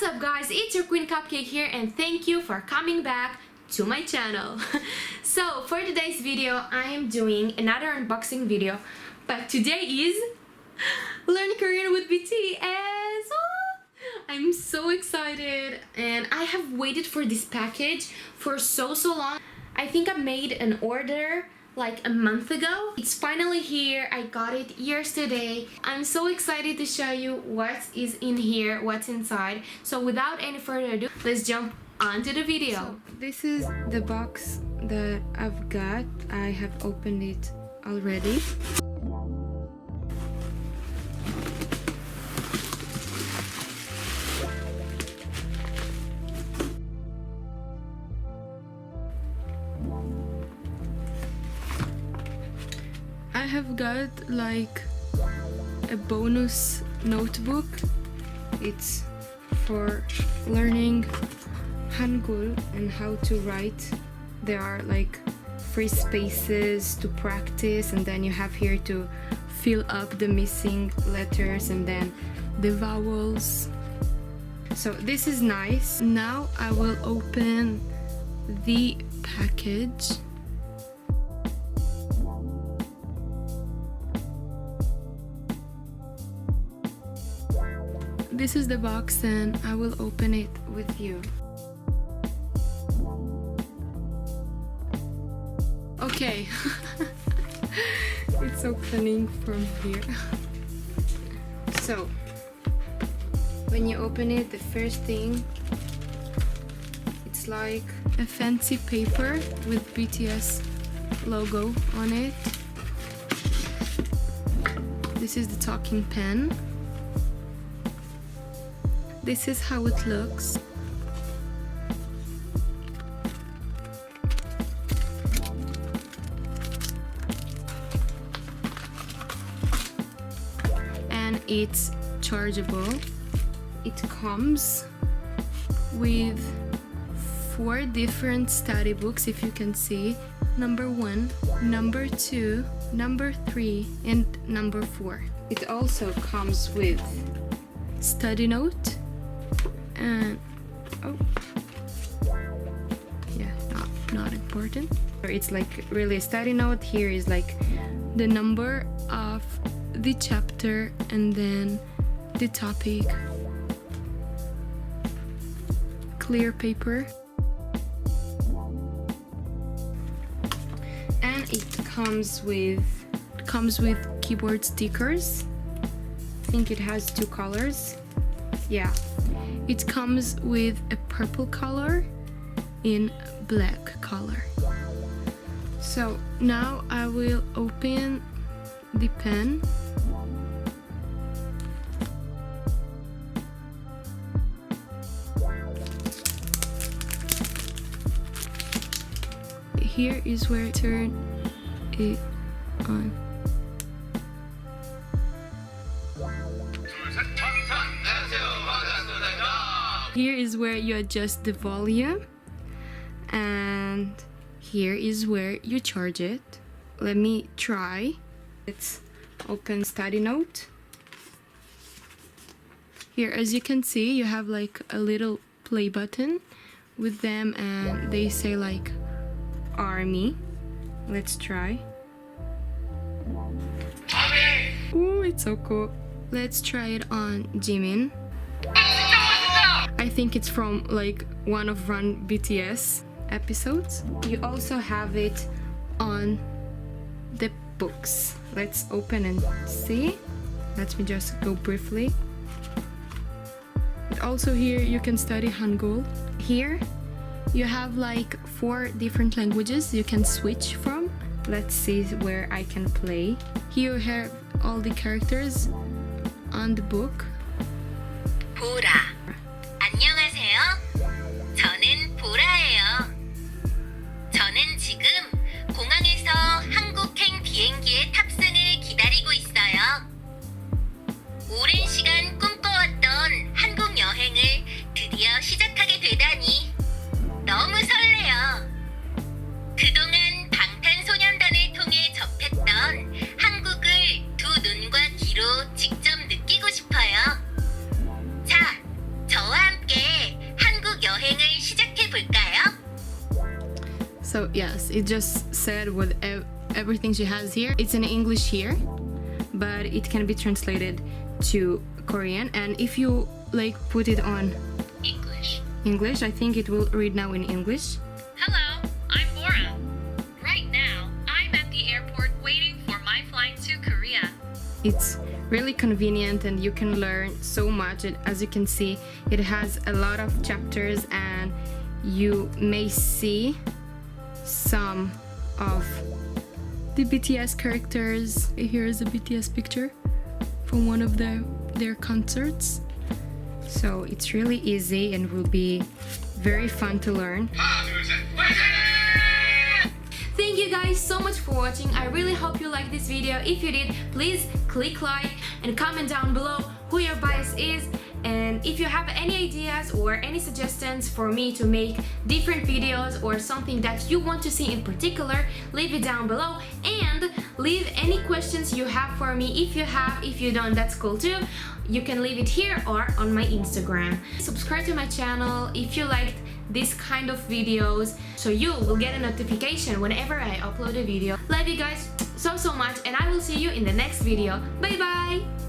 up guys, it's your Queen Cupcake here and thank you for coming back to my channel. So for today's video I am doing another unboxing video, but today is Learn Korean with BTS. I'm so excited and I have waited for this package for so long. I think I made an order like a month ago. It's finally here. I got it yesterday. I'm so excited to show you what is in here, what's inside. So without any further ado, let's jump onto the video. So this is the box that I've got. I have opened it already. I have got like a bonus notebook. It's for learning Hangul and how to write. There are like free spaces to practice, and then you have here to fill up the missing letters and then the vowels. So this is nice. Now I will open the package. This is the box and I will open it with you. Okay, it's opening from here. So, when you open it, the first thing, it's like a fancy paper with BTS logo on it. This is the talking pen. This is how it looks. And it's chargeable. It comes with 4 different study books, if you can see. Number 1, number 2, number 3, and number 4. It also comes with study note. And yeah, not important. It's like really a study note. Here is like the number of the chapter and then the topic. Clear paper. And it comes with keyboard stickers. I think it has 2 colors. Yeah. It comes with a purple color in black color. So now I will open the pen. Here is where I turn it on. Here is where you adjust the volume, and here is where you charge it. Let me try. Let's open study note. Here, as you can see, you have like a little play button with them, and they say like army. Let's try. Ooh, it's so cool. Let's try it on Jimin. I think it's from like one of Run BTS episodes. You also have it on the books. Let's open and see. Let me just go briefly. Also here you can study Hangul. Here you have like 4 different languages you can switch from. Let's see where I can play. Here you have all the characters on the book. 보라. 안녕하세요. 저는 보라예요. 저는 지금 공항에서 한국행 비행기에 탑승을 기다리고 있어요. 오랜 시간 꿈꿔왔던 한국 여행을 드디어 시작하게 되다니 너무 설레요. 그동안 방탄소년단을 통해 접했던 한국을 2 눈과 귀로 직접 느끼고 싶어요. 자, So yes, it just said what everything she has here. It's in English here, but it can be translated to Korean, and if you like put it on English, I think it will read now in English. Hello, I'm Bora. Right now, I'm at the airport waiting for my flight to Korea. It's really convenient and you can learn so much. And as you can see, it has a lot of chapters, and you may see some of the BTS characters. Here is a BTS picture from one of their concerts. So it's really easy and will be very fun to learn. Thank you guys so much for watching. I really hope you liked this video. If you did, please click like and comment down below who your bias is. And if you have any ideas or any suggestions for me to make different videos or something that you want to see in particular, leave it down below, and leave any questions you have for me. If you have, if you don't, that's cool too. You can leave it here or on my Instagram. Subscribe to my channel if you liked this kind of videos, so you will get a notification whenever I upload a video. Love you guys so much, and I will see you in the next video. Bye bye!